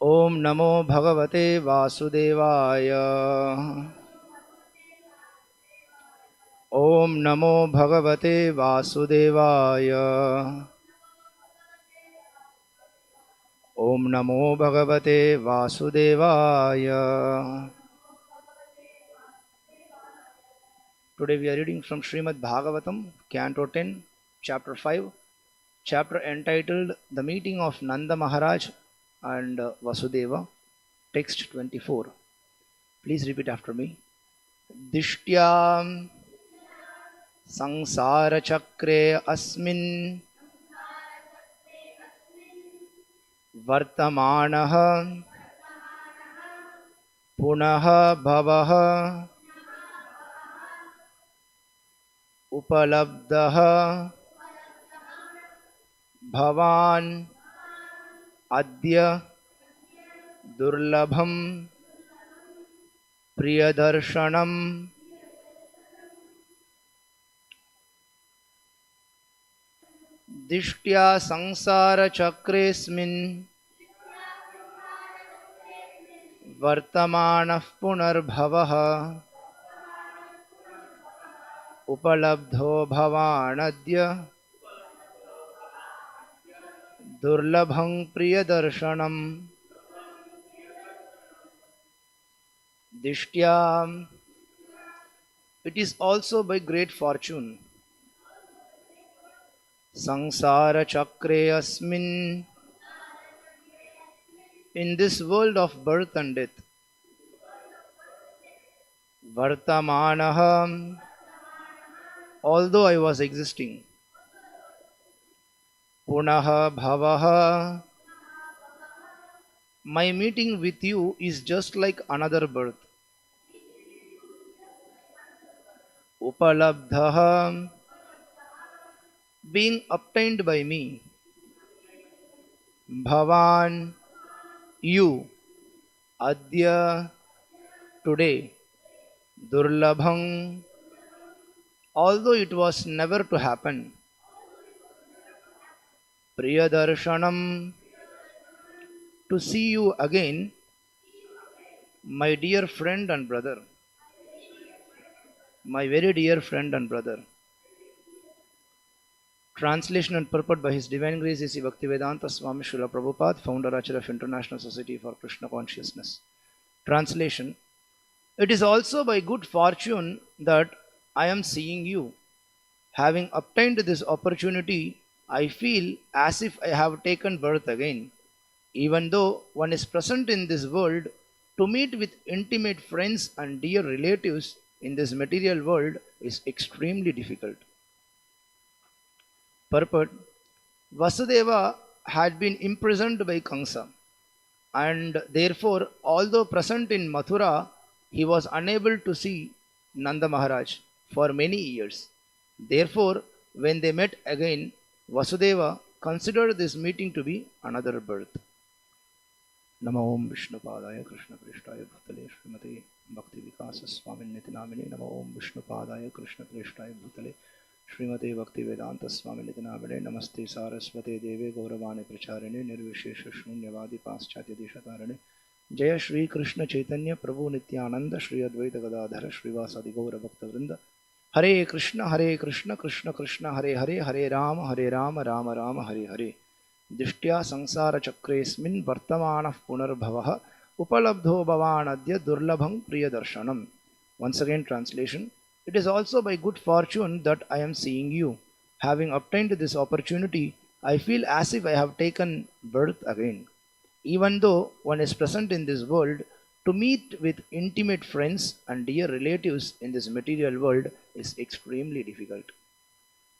Om Namo Bhagavate Vasudevaya. Om Namo Bhagavate Vasudevaya. Om Namo Bhagavate Vasudevaya. Today we are reading from Srimad Bhagavatam, Canto 10, Chapter 5, chapter entitled The Meeting of Nanda Maharaj and Vasudeva, text 24. Please repeat after me. Dishyam Sangsara Chakre Asmin Vartamanaha Punaha Bhavaha Upalabdaha Bhavan Adya Durlabham Priyadarshanam. Dishtya Sangsara Chakresmin Vartamanah Punarbhavaha Upalabdho Bhavanadya Durlabham Priyadarshanam. Dishtya, it is also by great fortune. Sangsara Chakre Asmin, in this world of birth and death. Vartamanaha, although I was existing. Punaha Bhavaha, my meeting with you is just like another birth. Upalabdhaha, being obtained by me. Bhavan, you. Adya, today. Durlabham, although it was never to happen. Priyadarshanam, to see you again, my dear friend and brother. My very dear friend and brother. Translation and purport by His Divine Grace A.C. Bhaktivedanta Swami Srila Prabhupada, founder Acharya of International Society for Krishna Consciousness. Translation: it is also by good fortune that I am seeing you. Having obtained this opportunity, I feel as if I have taken birth again. Even though one is present in this world, to meet with intimate friends and dear relatives in this material world is extremely difficult. Purport: Vasudeva had been imprisoned by Kamsa, and therefore, although present in Mathura, he was unable to see Nanda Maharaj for many years. Therefore, when they met again, Vasudeva considered this meeting to be another birth. Namo Om Vishnupadaya Krishna Prishtaya Bhutale Srimate Bhakti Vikasa Swaminiti Namine. Namo Om Vishnupadaya Krishna Prishtaya Bhutale Srimate Bhakti Vedanta Swaminiti Namine. Namaste Saraswate Deve Gauravani Pracharine Nirvishesha Shunyavadi Paschatya Deshatarane. Jaya Shri Krishna Chaitanya Prabhu Nityananda Shri Advaita Gadadhara Srivasadi Gaura Bhakta Vrinda. Hare Krishna Krishna Krishna Hare Hare Hare Rama Rama Rama Hare Hare. Dishtya Sangsara Chakresmin Vartamanah Punarbhavaha Upalabdho Bhavanadya Durlabham Priyadarshanam. Once again, translation: it is also by good fortune that I am seeing you. Having obtained this opportunity, I feel as if I have taken birth again. Even though one is present in this world, to meet with intimate friends and dear relatives in this material world is extremely difficult.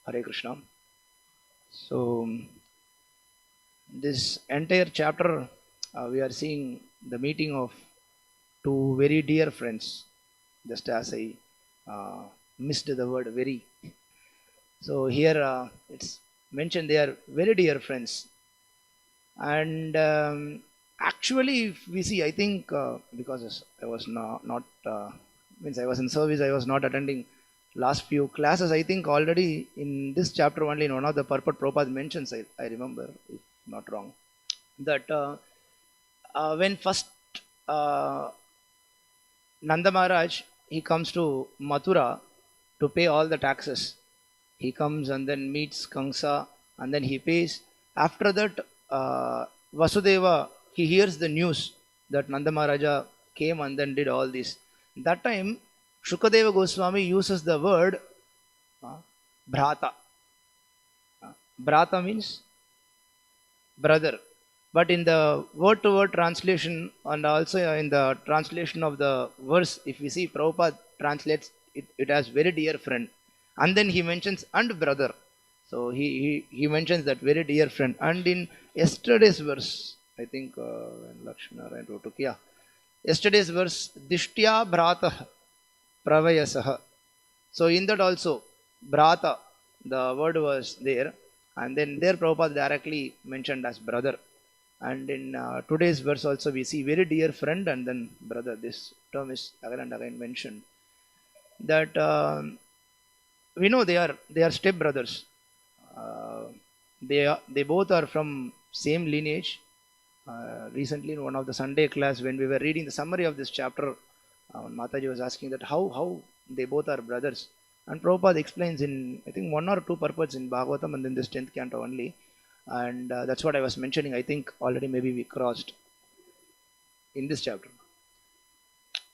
Hare Krishna. So, this entire chapter, we are seeing the meeting of two very dear friends, just as I missed the word very. So here it's mentioned they are very dear friends. And actually, if we see, I think because I was not means I was in service, I was not attending last few classes. I think already in this chapter only in one of the purport Prabhupada mentions, I remember, if not wrong, that when first uh, Nanda Maharaj, he comes to Mathura to pay all the taxes. He comes and then meets Kamsa and then he pays. After that, Vasudeva, he hears the news that Nanda Maharaja came and then did all this. That time, Shukadeva Goswami uses the word uh, Bhrata. Bhrata means brother. But in the word to word translation and also in the translation of the verse, if we see Prabhupada translates it as very dear friend. And then he mentions and brother. So he mentions that very dear friend. And in yesterday's verse, I think when Lakshmana wrote, okay, yeah. Yesterday's verse, Dishtya Bhrata Pravayasah. So in that also, Bhrata, the word was there. And then there Prabhupada directly mentioned as brother. And in today's verse also we see very dear friend and then brother. This term is again and again mentioned. That we know they are step brothers. They both are from same lineage. Recently in one of the Sunday class when we were reading the summary of this chapter, Mataji was asking that how they both are brothers. And Prabhupada explains in I think one or two purports in Bhagavatam and then this 10th canto only. And that's what I was mentioning. I think already maybe we crossed in this chapter.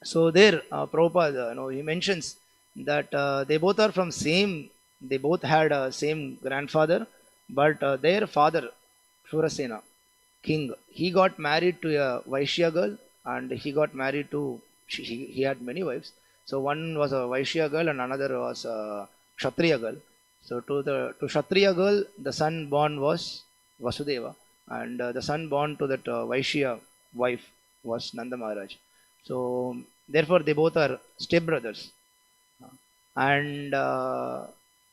So there, Prabhupada, he mentions that they both are from they both had same grandfather, but their father, Shurasena, king, he got married to a Vaishya girl and he got married to, he had many wives. So one was a Vaishya girl and another was a Kshatriya girl. So to Kshatriya girl, the son born was Vasudeva, and the son born to that Vaishya wife was Nanda Maharaj. So therefore, they both are stepbrothers, and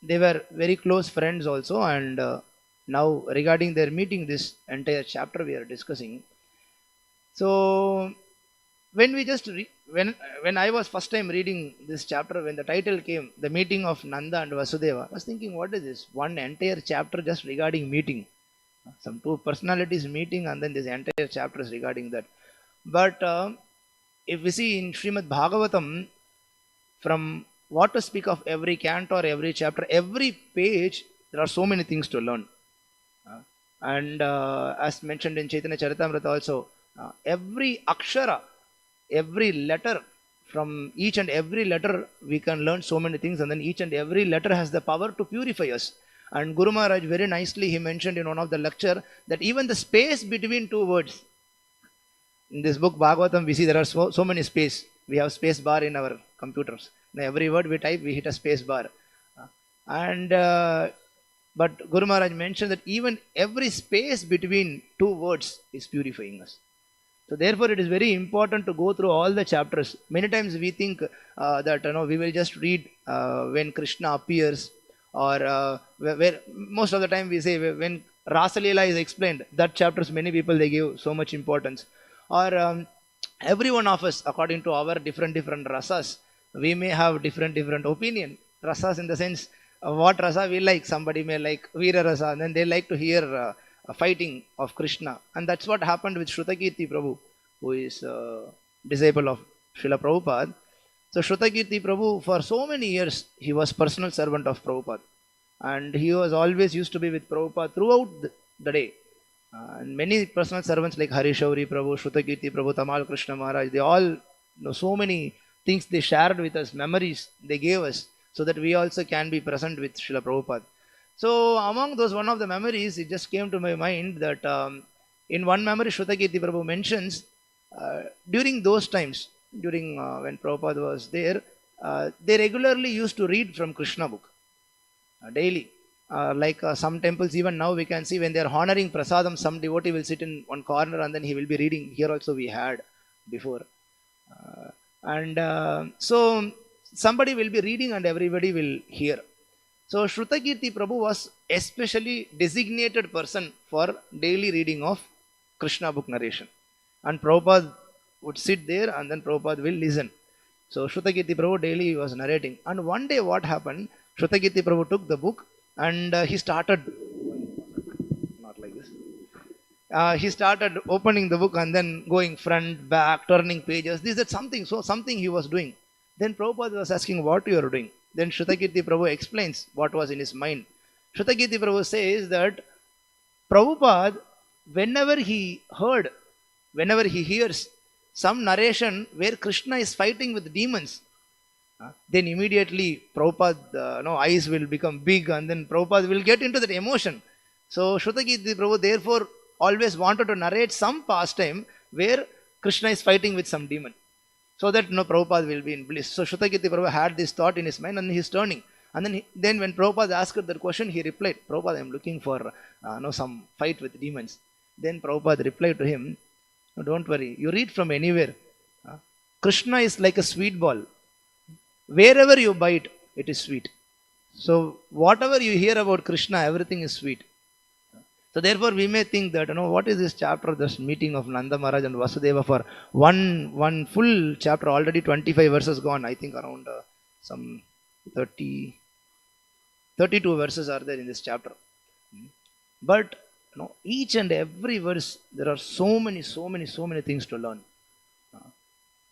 they were very close friends also. And now regarding their meeting, this entire chapter we are discussing. So when we just when I was first time reading this chapter, when the title came, the meeting of Nanda and Vasudeva, I was thinking, what is this? One entire chapter just regarding meeting. Some two personalities meeting, and then this entire chapter is regarding that. But if we see in Srimad Bhagavatam, from what to speak of every canto or every chapter, every page, there are so many things to learn. And as mentioned in Chaitanya Charitamrita also, every akshara, every letter, from each and every letter we can learn so many things, and then each and every letter has the power to purify us. And Guru Maharaj very nicely he mentioned in one of the lecture that even the space between two words, in this book Bhagavatam we see there are so many space. We have space bar in our computers. Now every word we type we hit a space bar. And but Guru Maharaj mentioned that even every space between two words is purifying us. So therefore, it is very important to go through all the chapters. Many times we think that we will just read when Krishna appears, or where most of the time we say when Rasa Leela is explained. That chapters many people they give so much importance. Or every one of us, according to our different rasas, we may have different opinion. Rasas in the sense what rasa we like. Somebody may like Veera rasa, and then they like to hear fighting of Krishna. And that's what happened with Shrutakirti Prabhu, who is a disciple of Srila Prabhupada. So Shrutakirti Prabhu, for so many years, he was personal servant of Prabhupada. And he was always used to be with Prabhupada throughout the day. And many personal servants like Harishauri Prabhu, Shrutakirti Prabhu, Tamal Krishna Maharaj, they all know so many things they shared with us, memories they gave us, so that we also can be present with Srila Prabhupada. So among those, one of the memories, it just came to my mind that in one memory, Shrutakirti Prabhu mentions during those times, during when Prabhupada was there, they regularly used to read from Krishna book daily. Like some temples, even now we can see when they are honoring prasadam, some devotee will sit in one corner and then he will be reading. Here also we had before. So somebody will be reading and everybody will hear. So Shrutakirti Prabhu was especially designated person for daily reading of Krishna book narration. And Prabhupada would sit there and then Prabhupada will listen. So Shrutakirti Prabhu daily was narrating. And one day what happened, Shrutakirti Prabhu took the book and he started, not like this. He started opening the book and then going front, back, turning pages. This is something. So something he was doing. Then Prabhupada was asking what you are doing. Then Shrutakirti Prabhu explains what was in his mind. Shrutakirti Prabhu says that Prabhupada, whenever he hears some narration where Krishna is fighting with demons, then immediately Prabhupada eyes will become big and then Prabhupada will get into that emotion. So Shrutakirti Prabhu therefore always wanted to narrate some pastime where Krishna is fighting with some demon, so that Prabhupada will be in bliss. So Shrutakirti Prabhu had this thought in his mind and he's turning. And then when Prabhupada asked that question, he replied, Prabhupada, I am looking for some fight with demons. Then Prabhupada replied to him, no, don't worry, you read from anywhere. Krishna is like a sweet ball. Wherever you bite, it is sweet. So whatever you hear about Krishna, everything is sweet. So therefore we may think that, what is this chapter, this meeting of Nanda Maharaj and Vasudeva for one full chapter, already 25 verses gone, I think around some 32 verses are there in this chapter. But each and every verse, there are so many things to learn.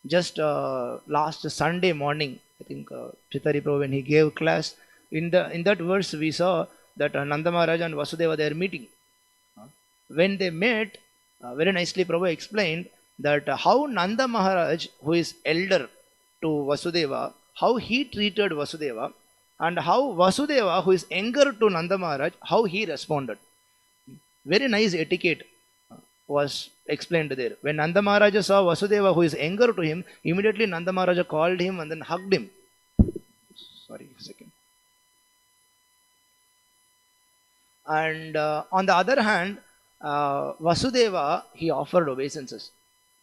Just last Sunday morning, I think Chitari Prabhu, when he gave class, in that verse we saw that Nanda Maharaj and Vasudeva, they are meeting. When they met, very nicely Prabhu explained that how Nanda Maharaj, who is elder to Vasudeva, how he treated Vasudeva, and how Vasudeva, who is younger to Nanda Maharaj, how he responded. Very nice etiquette was explained there. When Nanda Maharaj saw Vasudeva, who is younger to him, immediately Nanda Maharaj called him and then hugged him. Sorry, a second. And on the other hand, Vasudeva, he offered obeisances.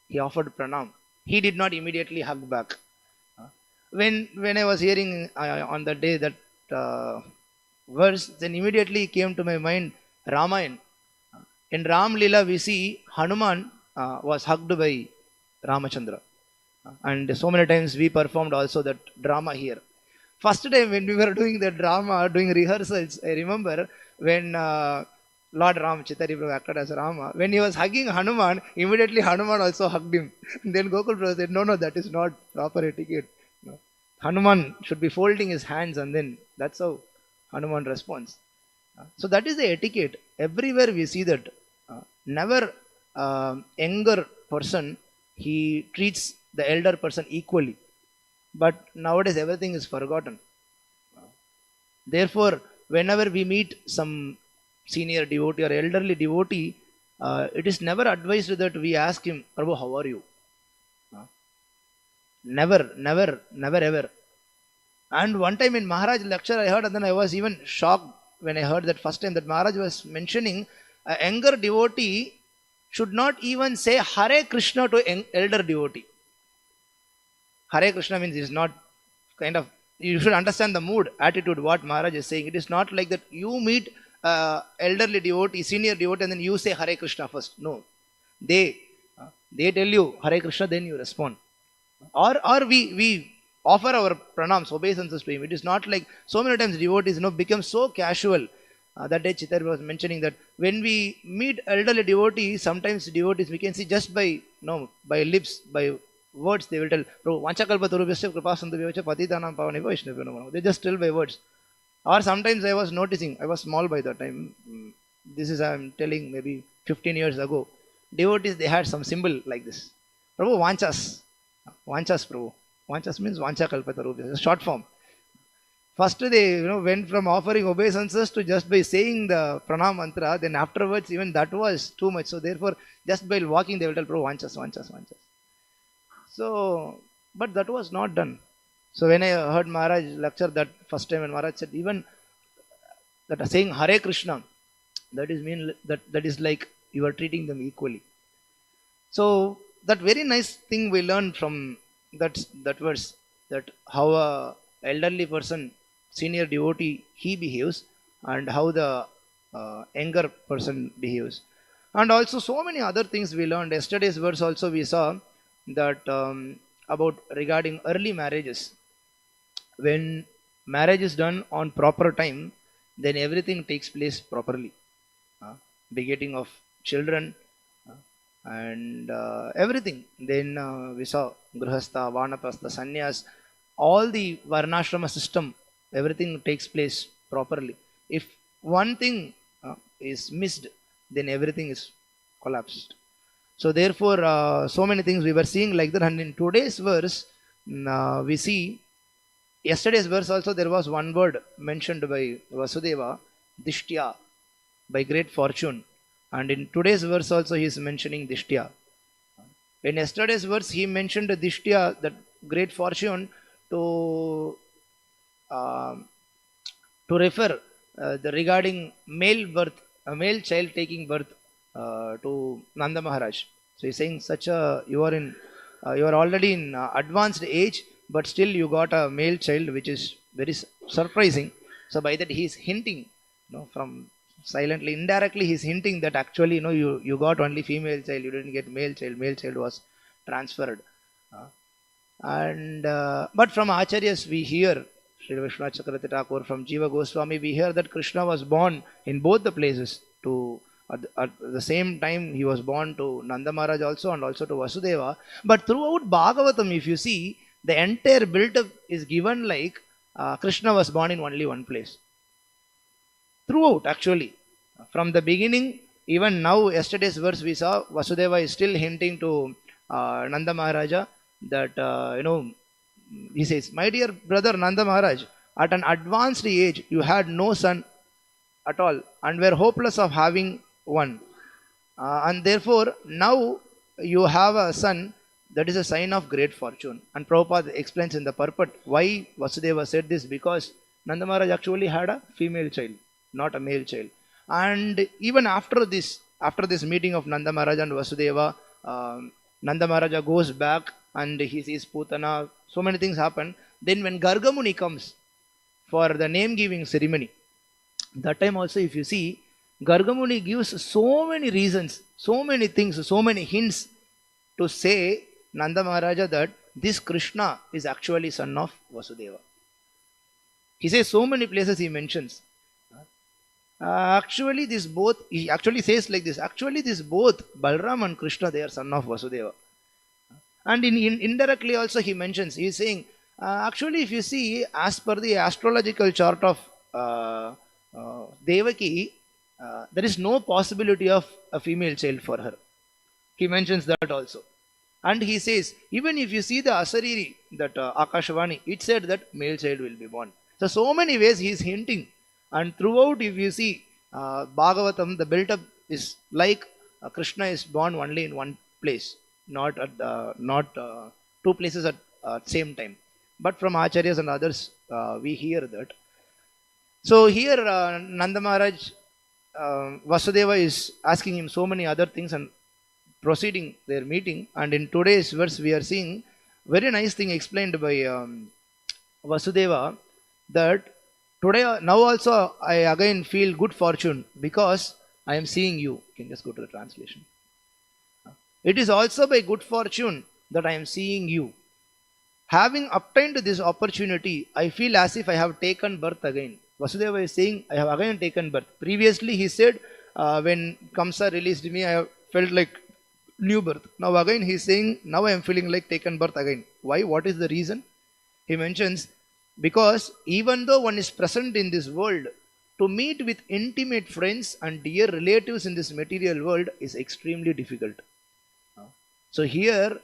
He offered pranam. He did not immediately hug back. When I was hearing on the day that verse, then immediately came to my mind Ramayan. In Ram Lila, we see Hanuman was hugged by Ramachandra. And so many times we performed also that drama here. First time when we were doing the drama, doing rehearsals, I remember when Lord Ram, Chitari Prabhu acted as Rama, when he was hugging Hanuman, immediately Hanuman also hugged him. Then Gokul Prabhu said, no, that is not proper etiquette. No. Hanuman should be folding his hands and then that's how Hanuman responds. So that is the etiquette. Everywhere we see that. Never younger person, he treats the elder person equally. But nowadays everything is forgotten. Therefore, whenever we meet some senior devotee or elderly devotee, it is never advised that we ask him, Prabhu, how are you? Never ever. And one time in Maharaj lecture I heard, and then I was even shocked when I heard that first time that Maharaj was mentioning a younger devotee should not even say Hare Krishna to elder devotee. Hare Krishna means is not kind of, you should understand the mood, attitude, what Maharaj is saying. It is not like that you meet elderly devotee, senior devotee, and then you say Hare Krishna first. No. They tell you Hare Krishna, then you respond. Or we offer our pranams, obeisances to him. It is not like so many times devotees become so casual. That day Chitar was mentioning that when we meet elderly devotees, sometimes devotees we can see just by lips, by words they will tell, they just tell by words. Or sometimes I was noticing, I was small by that time. This is, I am telling, maybe 15 years ago. Devotees, they had some symbol like this. Prabhu, Vanchas. Vanchas, Prabhu. Vanchas means Vancha Kalpatarupa, short form. First they went from offering obeisances to just by saying the pranam mantra. Then afterwards, even that was too much. So therefore, just by walking, they will tell, Prabhu, Vanchas, Vanchas, Vanchas. So, but that was not done. So when I heard Maharaj lecture that first time, and Maharaj said, even that saying Hare Krishna, that is like you are treating them equally. So that very nice thing we learned from that verse, that how a elderly person, senior devotee, he behaves, and how the younger person behaves. And also so many other things we learned. Yesterday's verse also we saw that about regarding early marriages. When marriage is done on proper time, then everything takes place properly. Begetting of children, and everything. Then we saw Grihastha, Vanaprastha, Sannyas, all the Varnashrama system, everything takes place properly. If one thing is missed, then everything is collapsed. So therefore, so many things we were seeing like that. And in today's verse, we see yesterday's verse also there was one word mentioned by Vasudeva, Dishtya, by great fortune. And in today's verse also he is mentioning Dishtya. In yesterday's verse he mentioned Dishtya, that great fortune, to uh, refer regarding male birth, a male child taking birth to Nanda Maharaj. So he's saying such a you are already in advanced age, but still you got a male child, which is very surprising. So by that he is hinting, from silently, indirectly, he's hinting that actually, you got only female child, you didn't get male child. Male child was transferred. And but from Acharyas we hear, Sri Vishwanath Chakravarti Thakur, from Jiva Goswami, we hear that Krishna was born in both the places. At the same time, he was born to Nanda Maharaj also, and also to Vasudeva. But throughout Bhagavatam, if you see, the entire build-up is given like Krishna was born in only one place. Throughout, actually, from the beginning, even now, yesterday's verse we saw, Vasudeva is still hinting to Nanda Maharaja that, he says, my dear brother Nanda Maharaj, at an advanced age, you had no son at all and were hopeless of having one. And therefore, now you have a son, that is a sign of great fortune. And Prabhupada explains in the purport why Vasudeva said this, because Nanda Maharaj actually had a female child, not a male child. And even after this meeting of Nanda Maharaj and Vasudeva, Nanda Maharaja goes back and he sees Putana, so many things happen. Then when Gargamuni comes for the name giving ceremony, that time also if you see, Gargamuni gives so many reasons, so many things, so many hints to say Nanda Maharaja that this Krishna is actually son of Vasudeva. He says so many places he mentions. Actually this both, he actually says like this, actually this both Balram and Krishna, they are son of Vasudeva. And indirectly also he mentions, he is saying, actually if you see, as per the astrological chart of Devaki, there is no possibility of a female child for her. He mentions that also. And he says, even if you see the Asariri, that Akashavani, it said that male child will be born. So many ways he is hinting. And throughout, if you see Bhagavatam, the built-up is like Krishna is born only in one place, not two places at same time. But from Acharyas and others, we hear that. So here Nanda Maharaj, Vasudeva is asking him so many other things and proceeding their meeting. And in today's verse, we are seeing very nice thing explained by Vasudeva, that today, now also I again feel good fortune because I am seeing you. You can just go to the translation. It is also by good fortune that I am seeing you. Having obtained this opportunity, I feel as if I have taken birth again. Vasudeva is saying, I have again taken birth. Previously he said, when Kamsa released me, I have felt like new birth. Now again he is saying, now I am feeling like taken birth again. Why? What is the reason? He mentions, because even though one is present in this world, to meet with intimate friends and dear relatives in this material world is extremely difficult. So here,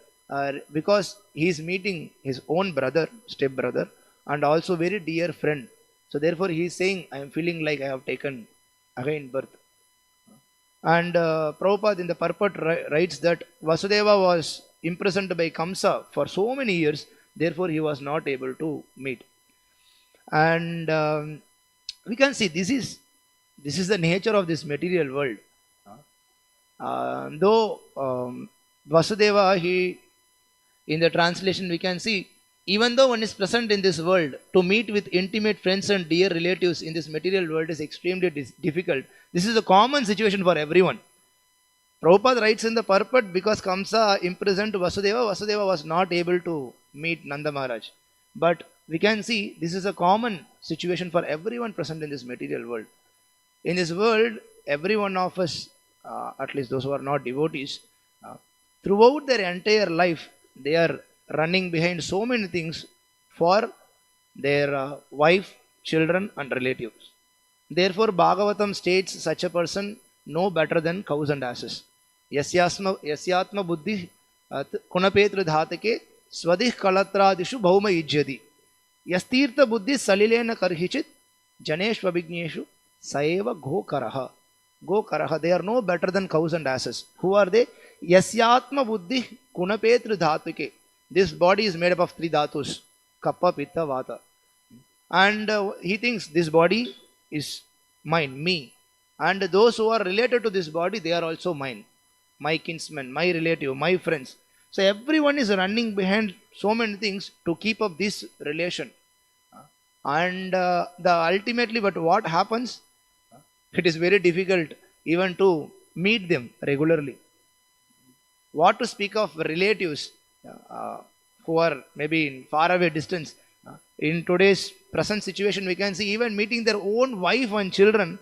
because he is meeting his own brother, step brother, and also very dear friend. So therefore he is saying, I am feeling like I have taken again birth. And Prabhupada in the purport writes that Vasudeva was imprisoned by Kamsa for so many years, therefore he was not able to meet. And we can see this is the nature of this material world. Though Vasudeva, in the translation we can see, even though one is present in this world, to meet with intimate friends and dear relatives in this material world is extremely difficult. This is a common situation for everyone. Prabhupada writes in the purport, because Kamsa imprisoned Vasudeva, Vasudeva was not able to meet Nanda Maharaj. But we can see this is a common situation for everyone present in this material world. In this world, every one of us, at least those who are not devotees, Uh, Throughout their entire life, they are running behind so many things for their wife, children, and relatives. Therefore, Bhagavatam states such a person no better than cows and asses. Yasyatma buddhi kunapetru dhatake swadih kalatradishu bhauma ijyati. Yastirtha buddhi salilena karhichit janeshvabhigneshu saeva gokaraha. Gokaraha. They are no better than cows and asses. Who are they? Yasyatma buddhi kunapetru dhatake. This body is made up of three dhatus. Kappa, Pitta, Vata. And he thinks this body is mine, me. And those who are related to this body, they are also mine. My kinsmen, my relative, my friends. So everyone is running behind so many things to keep up this relation. And the ultimately, but what happens? It is very difficult even to meet them regularly. What to speak of relatives who are maybe in far away distance. In today's present situation, we can see even meeting their own wife and children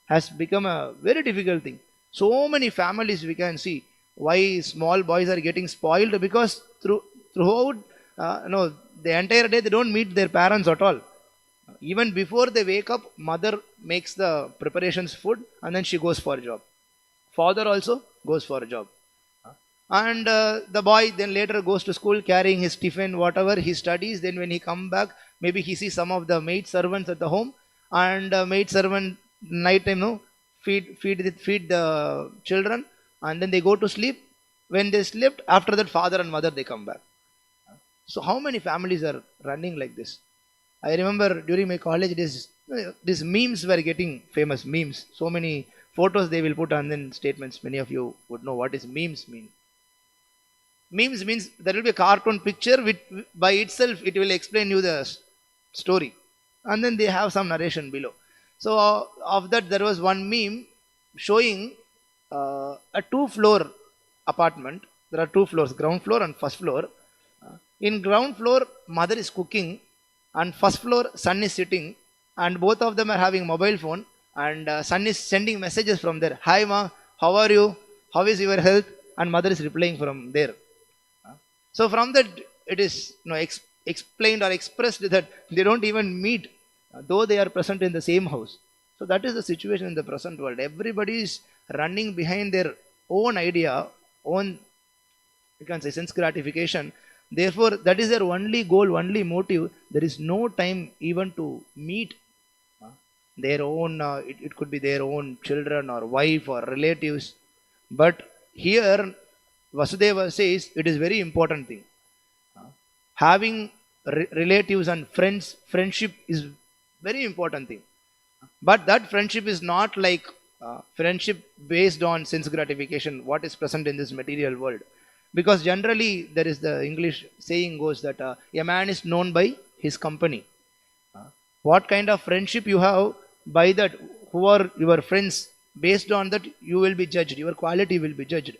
has become a very difficult thing. So many families we can see why small boys are getting spoiled because throughout the entire day they don't meet their parents at all. Even before they wake up, mother makes the preparations food and then she goes for a job. Father also goes for a job. And the boy then later goes to school carrying his tiffin, whatever he studies. Then when he come back, maybe he sees some of the maid servants at the home, and maid servant night time, feed the children, and then they go to sleep. When they slept, after that father and mother they come back. So how many families are running like this? I remember during my college days, these memes were getting famous. Memes, so many photos they will put and then statements. Many of you would know what is memes mean. Memes means there will be a cartoon picture which by itself it will explain you the story, and then they have some narration below. So of that there was one meme showing a two-floor apartment. There are two floors, ground floor and first floor. In ground floor, mother is cooking, and first floor son is sitting, and both of them are having mobile phone, and son is sending messages from there. Hi ma, how are you? How is your health? And mother is replying from there. So from that, it is explained or expressed that they don't even meet, though they are present in the same house. So that is the situation in the present world. Everybody is running behind their own idea, own, you can say, sense gratification. Therefore, that is their only goal, only motive. There is no time even to meet their own, it could be their own children or wife or relatives. But here, Vasudeva says it is very important thing. Having relatives and friends, friendship is very important thing. But that friendship is not like friendship based on sense gratification, what is present in this material world. Because generally there is the English saying goes that a man is known by his company. What kind of friendship you have, by that, who are your friends, based on that you will be judged, your quality will be judged.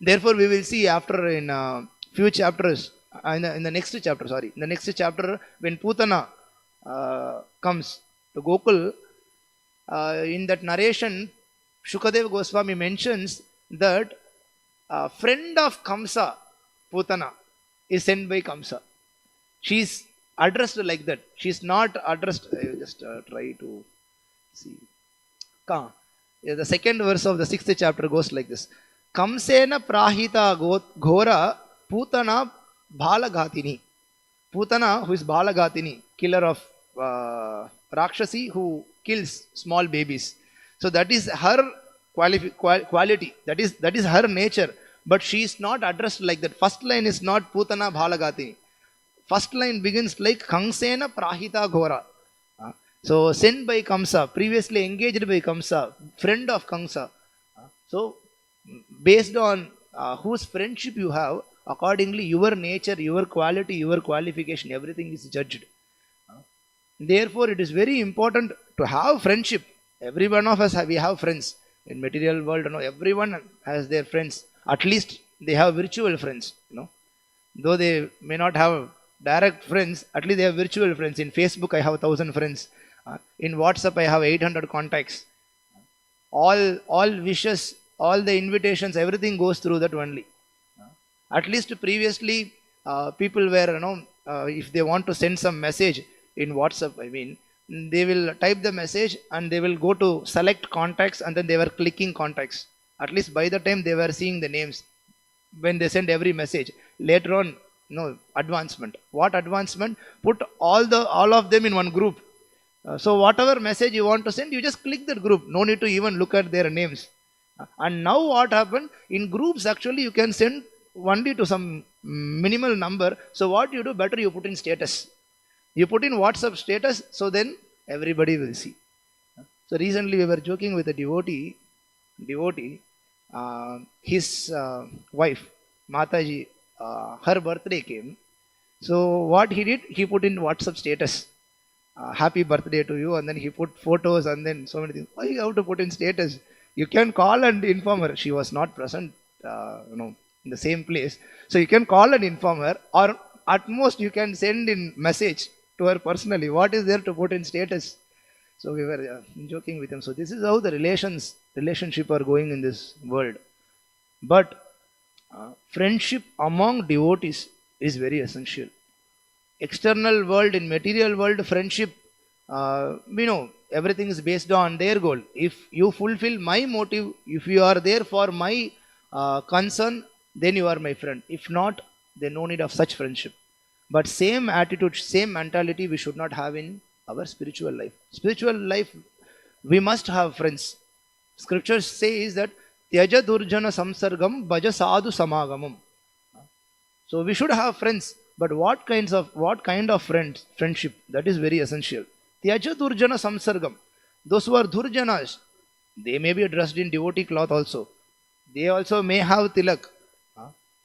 Therefore, we will see after in few chapters, in the next chapter, when Putana comes to Gokul, in that narration, Shukadev Goswami mentions that a friend of Kamsa, Putana, is sent by Kamsa. She is addressed like that. She is not addressed. I will just try to see. The second verse of the 6th chapter goes like this. Kamsena prahita ghora Putana bhalagatini. Putana, who is bhalagatini, killer of Rakshasi, who kills small babies. So that is her quality. That is her nature. But she is not addressed like that. First line is not Putana bhalagatini. First line begins like Kamsena prahita ghora. So sent by Kamsa, previously engaged by Kamsa, friend of Kamsa. So based on whose friendship you have, accordingly your nature, your quality, your qualification, everything is judged. Therefore, it is very important to have friendship. Every one of us we have friends in material world. Everyone has their friends. At least they have virtual friends. Though they may not have direct friends, at least they have virtual friends. In Facebook, I have 1,000 friends. In WhatsApp, I have 800 contacts. All wishes all the invitations, everything goes through that only. At least previously, people were, if they want to send some message in WhatsApp, I mean, they will type the message and they will go to select contacts, and then they were clicking contacts. At least by the time they were seeing the names when they send every message. Later on, no advancement. What advancement? Put all of them in one group. So whatever message you want to send, you just click that group. No need to even look at their names. And now what happened? In groups, actually, you can send only to some minimal number. So what you do? Better you put in status. You put in WhatsApp status, so then everybody will see. So recently we were joking with a devotee, his wife, Mataji, her birthday came. So what he did? He put in WhatsApp status, happy birthday to you, and then he put photos and then so many things. Why you have to put in status? You can call and inform her. She was not present, in the same place. So you can call and inform her, or at most you can send in message to her personally. What is there to put in status? So we were joking with him. So this is how the relationship are going in this world. But friendship among devotees is very essential. External world, in material world, friendship, we know everything is based on their goal. If you fulfill my motive, if you are there for my concern, then you are my friend. If not, then no need of such friendship. But same attitude, same mentality we should not have in our spiritual life. Spiritual life, we must have friends. Scriptures says that tyaja durjana samsargam bhaja sadhu samagamam. So we should have friends, but what kind of friendship? That is very essential. Tyaja durjana samsargam. Those who are durjanas, they may be dressed in devotee cloth also. They also may have tilak.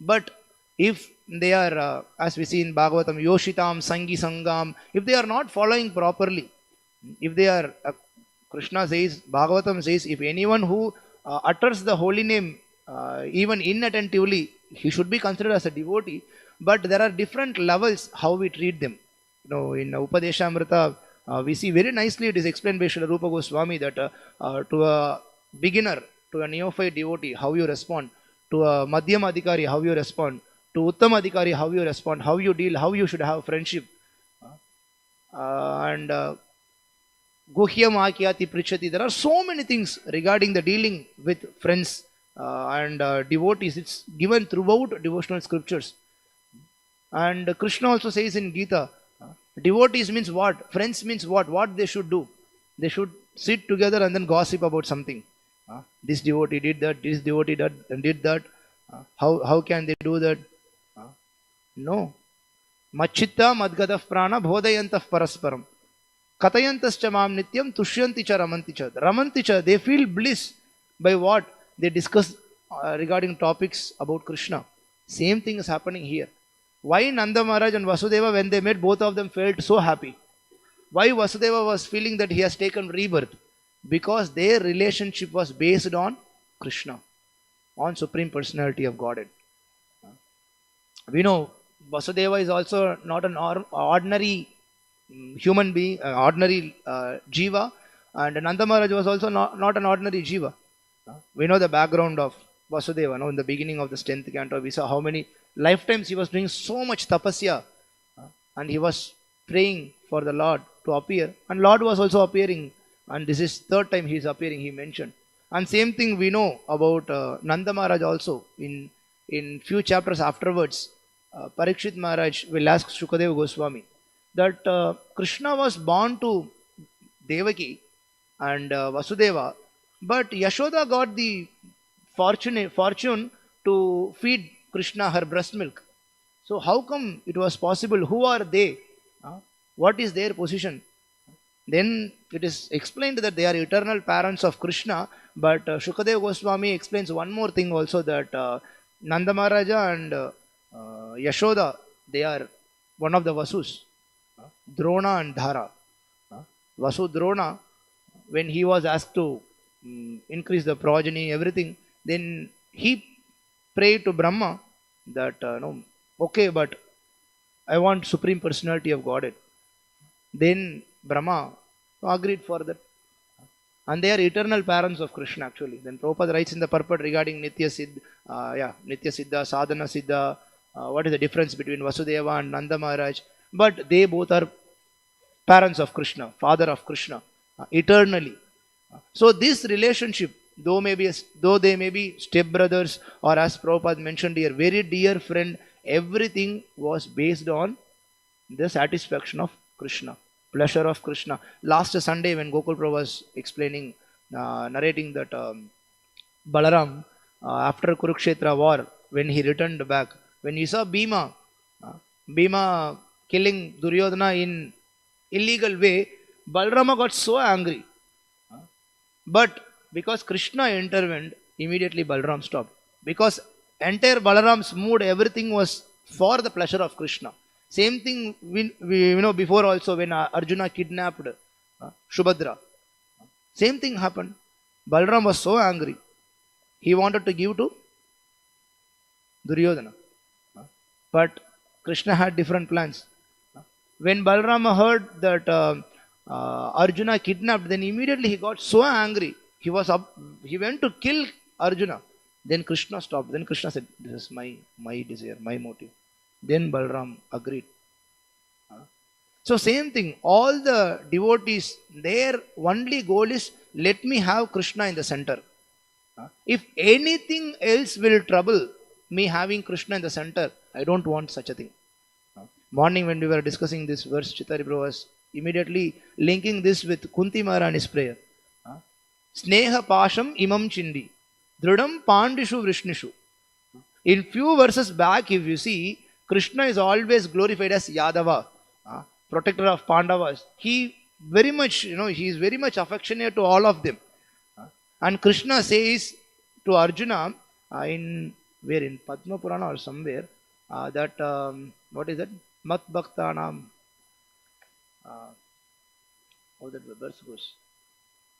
But if they are, as we see in Bhagavatam, Yoshitam Sangi Sangam, if they are not following properly, if they are, Krishna says, Bhagavatam says, if anyone who utters the holy name even inattentively, he should be considered as a devotee. But there are different levels how we treat them. In Upadeshamrita, we see very nicely it is explained by Srila Rupa Goswami that to a beginner, to a neophyte devotee, how you respond. To a Madhyam Adhikari, how you respond. To Uttam Adhikari, how you respond, how you deal, how you should have friendship. And Guhyam Akyati Prichati. There are so many things regarding the dealing with friends and devotees. It's given throughout devotional scriptures. And Krishna also says in Gita, devotees means what? Friends means what? What they should do? They should sit together and then gossip about something. This devotee did that, this devotee did that. How can they do that? No. Machitta madgadaf prana bodhayantaf parasparam. Katayantascha mam nityam tushyanti cha ramanti cha. Ramanti cha, they feel bliss by what? They discuss regarding topics about Krishna. Same thing is happening here. Why Nanda Maharaj and Vasudeva, when they met, both of them felt so happy? Why Vasudeva was feeling that he has taken rebirth? Because their relationship was based on Krishna, on Supreme Personality of Godhead. We know Vasudeva is also not an ordinary human being, ordinary jiva, and Nanda Maharaj was also not an ordinary jiva. We know the background of Vasudeva. In the beginning of the 10th canto, we saw how many lifetimes he was doing so much tapasya, and he was praying for the Lord to appear, and Lord was also appearing. And this is third time he is appearing, he mentioned. And same thing we know about Nanda Maharaj also. In few chapters afterwards, Parikshit Maharaj will ask Shukadeva Goswami that Krishna was born to Devaki and Vasudeva, but Yashoda got the fortune to feed Krishna her breast milk. So how come it was possible? Who are they? What is their position? Then it is explained that they are eternal parents of Krishna, but Shukadeva Goswami explains one more thing also, that Nanda Maharaja and Yashoda, they are one of the Vasus, Drona and Dhara. Vasu Drona, when he was asked to increase the progeny, everything, then he prayed to Brahma that, no, okay, but I want Supreme Personality of Godhead. Then Brahma agreed for that. And they are eternal parents of Krishna actually. Then Prabhupada writes in the purport regarding Nitya Siddha, Nitya Siddha, Sadhana Siddha, what is the difference between Vasudeva and Nanda Maharaj. But they both are parents of Krishna, father of Krishna, eternally. So this relationship, though they may be stepbrothers, or as Prabhupada mentioned here, very dear friend, everything was based on the satisfaction of Krishna, pleasure of Krishna. Last Sunday when Gokul Prabhu was explaining, narrating that Balaram, after Kurukshetra war, when he returned back, when he saw Bhima killing Duryodhana in illegal way, Balarama got so angry. But because Krishna intervened, immediately Balaram stopped. Because entire Balaram's mood, everything was for the pleasure of Krishna. Same thing we before also when Arjuna kidnapped Shubhadra. Same thing happened. Balaram was so angry. He wanted to give to Duryodhana. But Krishna had different plans. When Balarama heard that Arjuna kidnapped, then immediately he got so angry. He went to kill Arjuna. Then Krishna stopped. Then Krishna said, "This is my desire, my motive." Then Balaram agreed. So same thing. All the devotees, their only goal is, let me have Krishna in the center. If anything else will trouble me having Krishna in the center, I don't want such a thing. Morning when we were discussing this verse, Chitari Prabhu was immediately linking this with Kunti Maharani's prayer. Sneha Pasham Imam Chindi, Dridam Pandishu Vrishnishu. In few verses back, if you see, Krishna is always glorified as Yadava, protector of Pandavas. He is very much affectionate to all of them. And Krishna says to Arjuna, in Padma Purana or somewhere, that, what is that? Mat Bhaktanam. How that verse goes?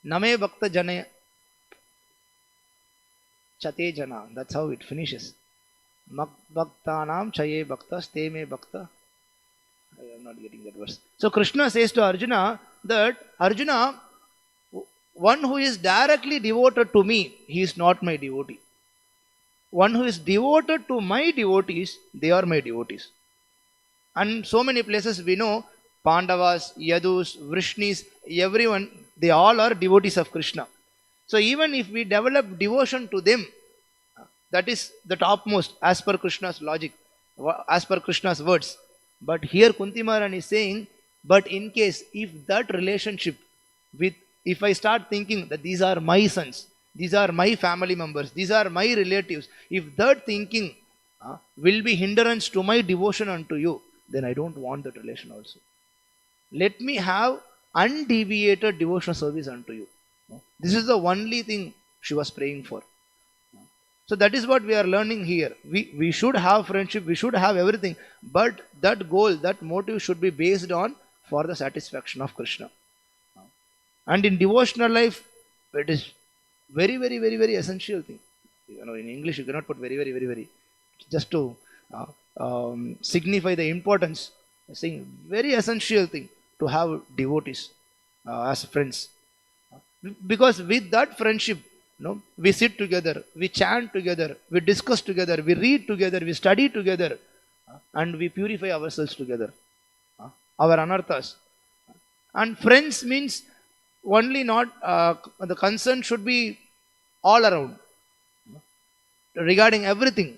Name Bhakta Jane Chate Jana. That's how it finishes. Mat Bhaktanam Chaye Bhakta Steme Bhakta. I am not getting that verse. So Krishna says to Arjuna that, Arjuna, one who is directly devoted to me, he is not my devotee. One who is devoted to my devotees, they are my devotees. And so many places we know, Pandavas, Yadus, Vrishnis, everyone, they all are devotees of Krishna. So even if we develop devotion to them, that is the topmost as per Krishna's logic, as per Krishna's words. But here Kunti Maharani is saying, but in case if that relationship if I start thinking that these are my sons, these are my family members, these are my relatives, if that thinking will be hindrance to my devotion unto you, then I don't want that relation also. Let me have undeviated devotional service unto you. This is the only thing she was praying for. So that is what we are learning here. We should have friendship, we should have everything, but that goal, that motive should be based on for the satisfaction of Krishna. And in devotional life, it is very, very, very, very essential thing. In English you cannot put very, very, very, very. Just to signify the importance, saying very essential thing to have devotees as friends. Because with that friendship, we sit together, we chant together, we discuss together, we read together, we study together, and we purify ourselves together. Our anarthas. And friends means only not, the concern should be all around. Regarding everything.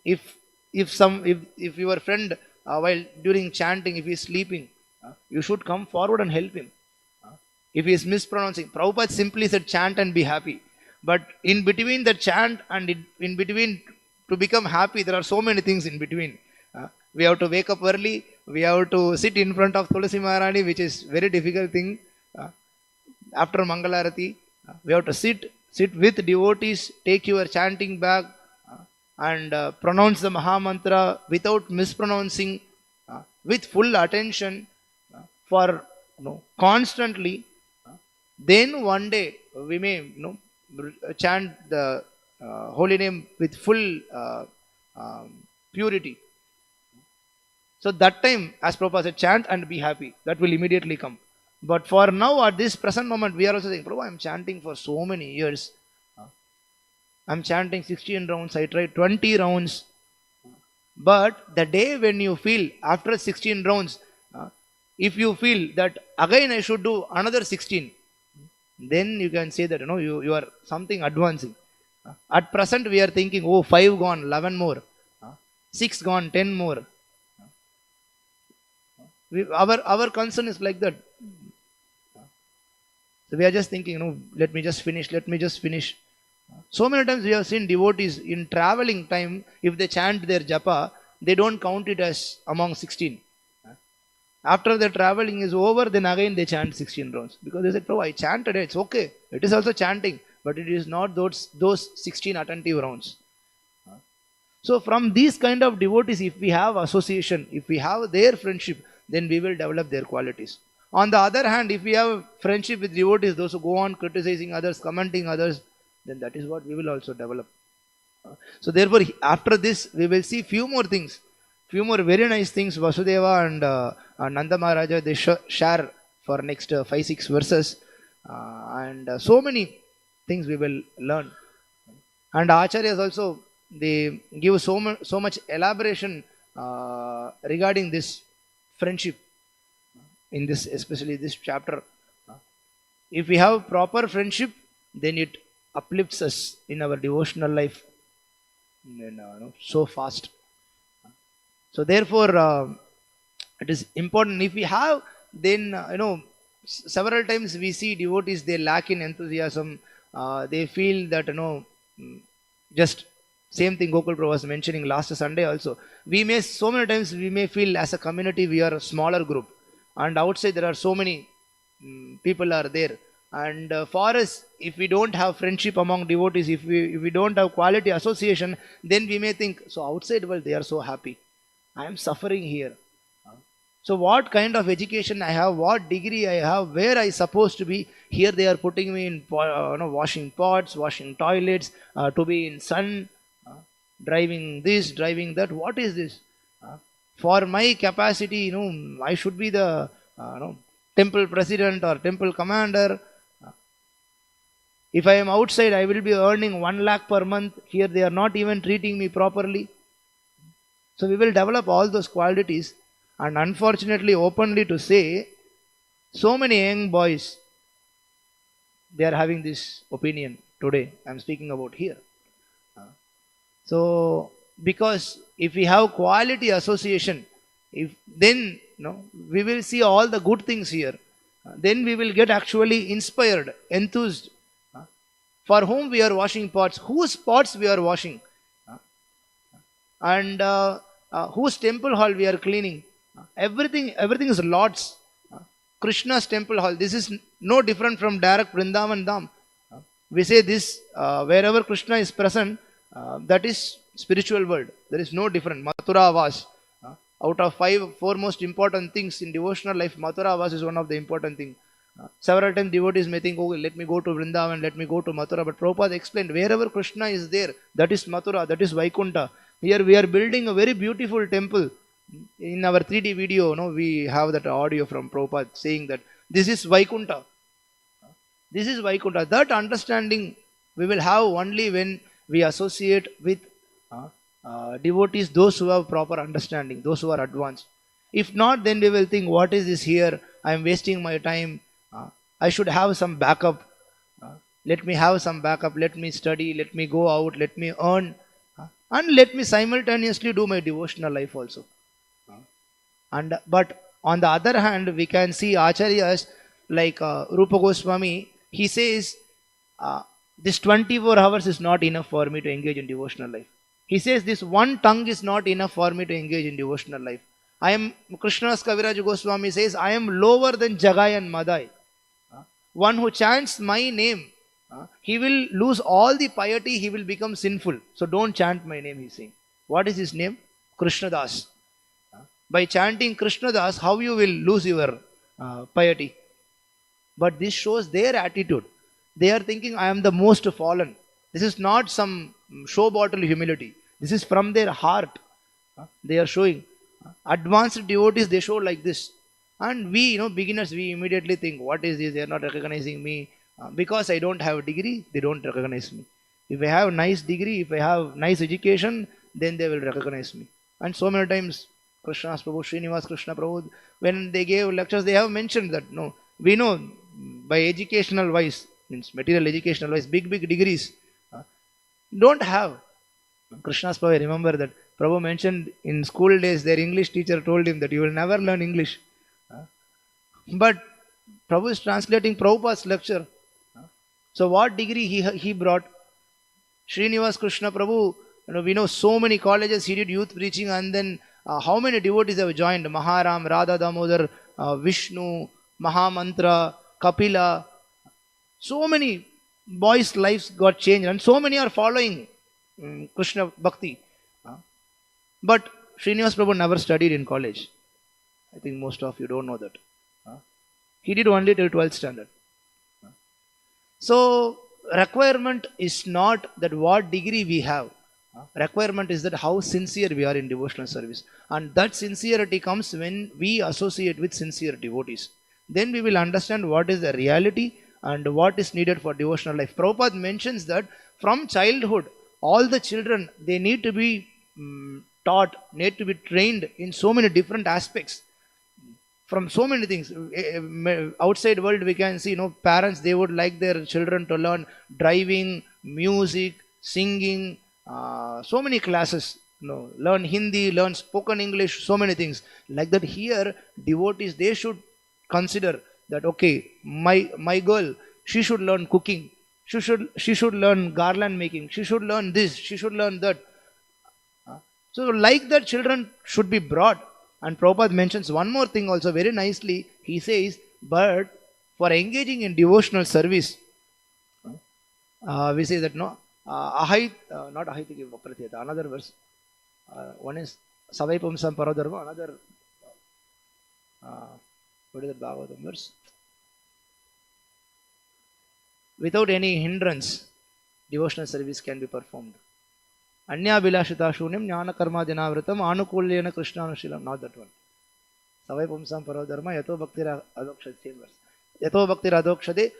If your friend, while during chanting, if he is sleeping, you should come forward and help him. If he is mispronouncing, Prabhupada simply said chant and be happy. But in between the chant and in between to become happy, there are so many things in between. We have to wake up early. We have to sit in front of Tulasi Maharani, which is very difficult thing. After Mangalarati, we have to sit with devotees, take your chanting bag, and pronounce the Maha Mantra without mispronouncing, with full attention, for constantly. Then one day we may chant the holy name with full purity. So that time, as Prabhupada said, chant and be happy. That will immediately come. But for now, at this present moment, we are also saying, Prabhu, I'm chanting for so many years. I'm chanting 16 rounds, I tried 20 rounds. But the day when you feel after 16 rounds, if you feel that again I should do another 16, then you can say that you are something advancing. At present, we are thinking, oh, 5 gone, 11 more, 6 gone, 10 more. Our concern is like that. So we are just thinking, let me just finish, let me just finish. So many times we have seen devotees in traveling time, if they chant their japa, they don't count it as among 16. After the traveling is over, then again they chant 16 rounds. Because they said, Prabhu, I chanted it, it's okay. It is also chanting, but it is not those 16 attentive rounds. So from these kind of devotees, if we have association, if we have their friendship, then we will develop their qualities. On the other hand, if we have friendship with devotees, those who go on criticizing others, commenting others, then that is what we will also develop. So therefore, after this, we will see few more things, few more very nice things Vasudeva and Nanda Maharaja, they share for next 5-6 verses. And so many things we will learn. And Acharyas also, they give so much elaboration regarding this friendship in this, especially this chapter. If we have proper friendship, then it uplifts us in our devotional life so fast. So therefore, it is important. If we have, then several times we see devotees, they lack in enthusiasm. They feel that just same thing Gokul Prabhu was mentioning last Sunday also. We may so many times we may feel as a community we are a smaller group, and outside there are so many people are there. And for us, if we don't have friendship among devotees, if we don't have quality association, then we may think, so outside world they are so happy, I am suffering here. So what kind of education I have, what degree I have, where I supposed to be? Here they are putting me in washing pots, washing toilets, to be in sun, driving this, driving that. What is this? For my capacity, I should be the temple president or temple commander. If I am outside, I will be earning 1 lakh per month. Here they are not even treating me properly. So we will develop all those qualities. And unfortunately, openly to say, so many young boys, they are having this opinion today. I am speaking about here. So because if we have quality association, then we will see all the good things here. Then we will get actually inspired, enthused. For whom we are washing pots, whose pots we are washing, and whose temple hall we are cleaning. Everything is Lord's. Krishna's temple hall. This is no different from direct Vrindavan Dham. We say this, wherever Krishna is present, that is spiritual world. There is no different. Mathura Vas. Out of 4 most important things in devotional life, Mathura Vas is one of the important things. Several times devotees may think, oh, let me go to Vrindavan, let me go to Mathura. But Prabhupada explained, wherever Krishna is there, that is Mathura, that is Vaikunta. Here we are building a very beautiful temple. In our 3D video, we have that audio from Prabhupada saying that this is Vaikunta. This is Vaikunta. That understanding we will have only when we associate with devotees, those who have proper understanding, those who are advanced. If not, then we will think, what is this here? I am wasting my time. I should have some backup. Let me have some backup. Let me study. Let me go out. Let me earn. And let me simultaneously do my devotional life also. But on the other hand, we can see acharyas like Rupa Goswami. He says, this 24 hours is not enough for me to engage in devotional life. He says, this one tongue is not enough for me to engage in devotional life. Krishna's Kaviraj Goswami says, I am lower than Jagai and Madai. One who chants my name, he will lose all the piety, he will become sinful. So don't chant my name, he's saying. What is his name? Krishnadas. By chanting Krishnadas, how you will lose your piety? But this shows their attitude. They are thinking, I am the most fallen. This is not some show bottle humility. This is from their heart. They are showing. Advanced devotees, they show like this. And we, beginners, we immediately think, what is this? They are not recognizing me. Because I don't have a degree, they don't recognize me. If I have a nice degree, if I have nice education, then they will recognize me. And so many times, Krishna's Prabhu, Srinivas Krishna Prabhu, when they gave lectures, they have mentioned that, no, we know by educational wise, means material educational wise, big degrees, don't have. Krishna's Prabhu, I remember that Prabhu mentioned in school days, their English teacher told him that you will never learn English. But Prabhu is translating Prabhupada's lecture. So what degree he brought? Srinivas Krishna Prabhu, we know so many colleges, he did youth preaching, and then how many devotees have joined? Maharam, Radha Damodar, Vishnu, Mahamantra, Kapila. So many boys' lives got changed, and so many are following Krishna Bhakti. But Srinivas Prabhu never studied in college. I think most of you don't know that. He did only till 12th standard. So requirement is not that what degree we have. Requirement is that how sincere we are in devotional service. And that sincerity comes when we associate with sincere devotees. Then we will understand what is the reality and what is needed for devotional life. Prabhupada mentions that from childhood, all the children, they need to be taught, need to be trained in so many different aspects. From so many things. Outside world we can see, parents, they would like their children to learn driving, music, singing, so many classes, learn Hindi, learn spoken English, so many things. Like that here, devotees, they should consider that, okay, my girl, she should learn cooking, she should learn garland making, she should learn this, she should learn that. So like that, children should be brought. And Prabhupada mentions one more thing also very nicely. He says, but for engaging in devotional service, we say that not ahait apratiyata. Another verse. One is Savai Pumsam Paradharma. Another, what is the Bhagavatam verse? Without any hindrance, devotional service can be performed. Anya Bilashita Shunyam Jnana Karma Janavratam Anukulyena Krishna Anushilam. Not that one. Savai Pumsam Parodharma Yato Bhaktira Adokshade. Same verse. Yato Bhaktira Adokshade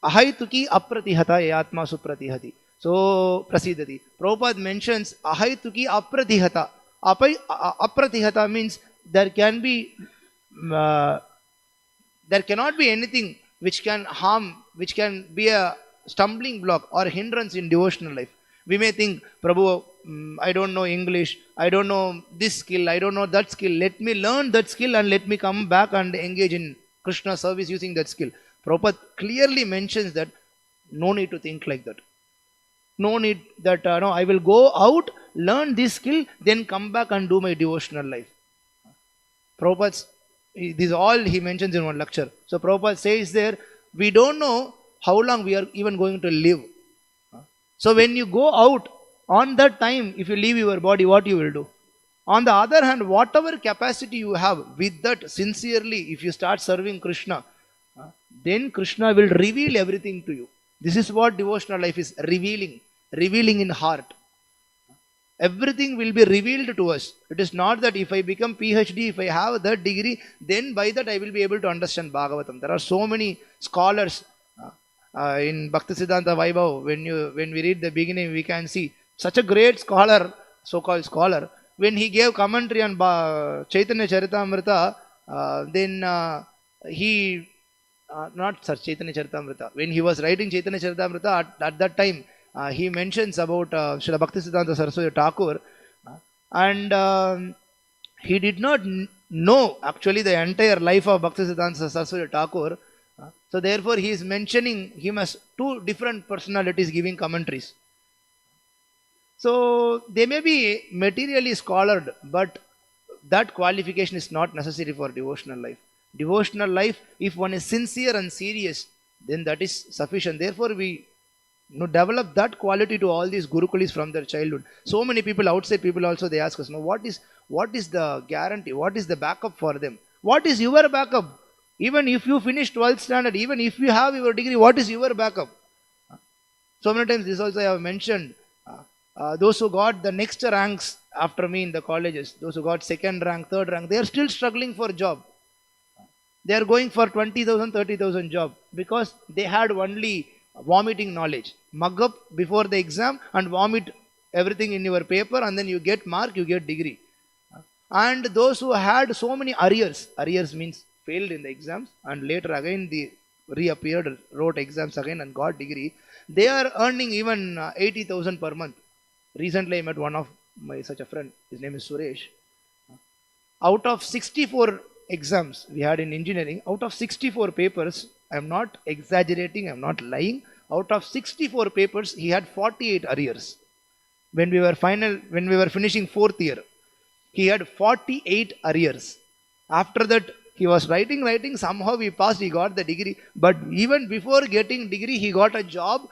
Ahaituki Apratihata Yatma Supratihati. So Prasidati. Prabhupada mentions Ahaituki Apratihata. Apratihata means there cannot be anything which can harm, which can be a stumbling block or hindrance in devotional life. We may think, Prabhu, I don't know English, I don't know this skill, I don't know that skill. Let me learn that skill and let me come back and engage in Krishna service using that skill. Prabhupada clearly mentions that no need to think like that. No need that, no, I will go out, learn this skill, then come back and do my devotional life. Prabhupada, this is all he mentions in one lecture. So Prabhupada says there, we don't know how long we are even going to live. So when you go out, on that time, if you leave your body, what you will do? On the other hand, whatever capacity you have, with that sincerely, if you start serving Krishna, then Krishna will reveal everything to you. This is what devotional life is, revealing in heart. Everything will be revealed to us. It is not that if I become PhD, if I have that degree, then by that I will be able to understand Bhagavatam. There are so many scholars in Bhaktisiddhanta Vaibhav. When we read the beginning, we can see such a great scholar, so-called scholar. When he gave commentary on Chaitanya Charitamrita, then he not Sir Chaitanya Charitamrita. When he was writing Chaitanya Charitamrita, at that time, he mentions about Srila Bhaktisiddhanta Saraswati Thakur, and he did not know actually the entire life of Bhaktisiddhanta Saraswati Thakur. So therefore he is mentioning him as two different personalities giving commentaries. So they may be materially scholared, but that qualification is not necessary for devotional life. Devotional life, if one is sincere and serious, then that is sufficient. Therefore we develop that quality to all these Gurukulis from their childhood. So many people, outside people also, they ask us, what is the guarantee? What is the backup for them? What is your backup? Even if you finish 12th standard, even if you have your degree, what is your backup? So many times this also I have mentioned. Those who got the next ranks after me in the colleges, those who got second rank, third rank, they are still struggling for job. They are going for 20,000, 30,000 job because they had only vomiting knowledge. Mug up before the exam and vomit everything in your paper, and then you get mark, you get degree. And those who had so many arrears means failed in the exams, and later again they reappeared, wrote exams again and got degree. They are earning even 80,000 per month. Recently I met one of my such a friend, his name is Suresh. Out of 64 exams we had in engineering, out of 64 papers, I'm not exaggerating, I'm not lying, out of 64 papers he had 48 arrears. When we were finishing fourth year, he had 48 arrears. After that, he was writing. Somehow he passed. He got the degree. But even before getting degree, he got a job.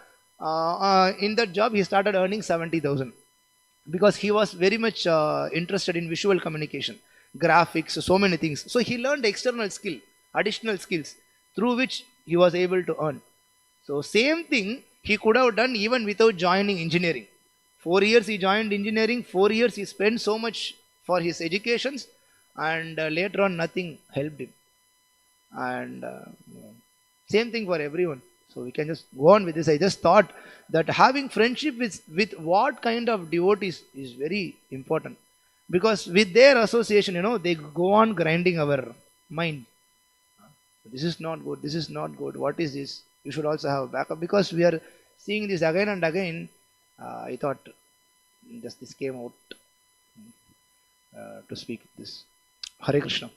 In that job, he started earning 70,000 because he was very much interested in visual communication, graphics, so many things. So he learned external skill, additional skills through which he was able to earn. So same thing he could have done even without joining engineering. 4 years he joined engineering. 4 years he spent so much for his educations, and later on nothing helped him. And same thing for everyone. So we can just go on with this. I just thought that having friendship with what kind of devotees is very important, because with their association, they go on grinding our mind. This is not good, this is not good, what is this? You should also have a backup, because we are seeing this again and again. I thought just this came out to speak this. Hare Krishna.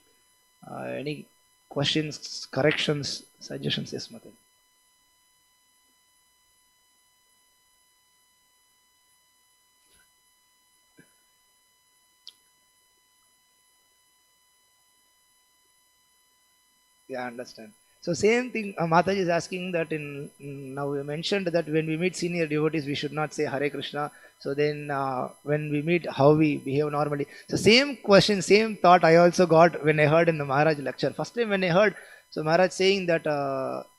Any questions, corrections, suggestions? Yes, Matan. Yeah, I understand. So same thing, Mataji is asking that now we mentioned that when we meet senior devotees, we should not say Hare Krishna. So then when we meet, how we behave normally. So same question, same thought I also got when I heard in the Maharaj lecture. First time when I heard, so Maharaj saying that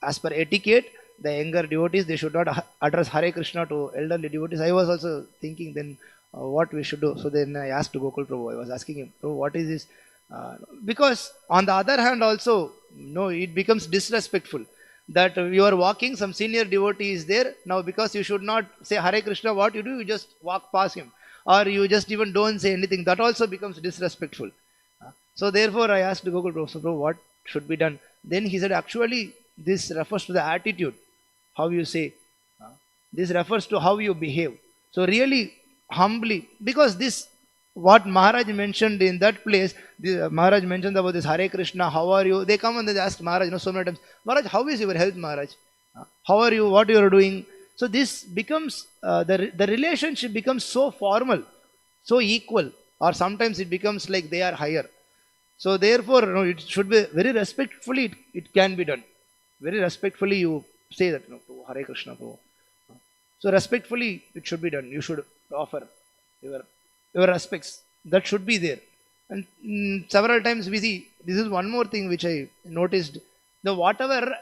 as per etiquette, the younger devotees, they should not address Hare Krishna to elderly devotees. I was also thinking then what we should do. So then I asked Gokul Prabhu, I was asking him, Prabhu, what is this? Because on the other hand also, no, it becomes disrespectful that you are walking, some senior devotee is there. Now because you should not say Hare Krishna, what you do, you just walk past him, or you just even don't say anything. That also becomes disrespectful. So therefore I asked Gokul Prabhu, so Prabhu, what should be done? Then he said, actually this refers to the attitude, how you say. This refers to how you behave. So really humbly, because this what Maharaj mentioned in that place, Maharaj mentioned about this Hare Krishna, how are you? They come and they ask Maharaj, so many times, Maharaj, how is your health, Maharaj? How are you? What you are doing? So this becomes, the relationship becomes so formal, so equal, or sometimes it becomes like they are higher. So therefore, it should be very respectfully, it can be done. Very respectfully you say that, Hare Krishna. So respectfully it should be done. You should offer your respects. That should be there. And several times we see, this is one more thing which I noticed, the whatever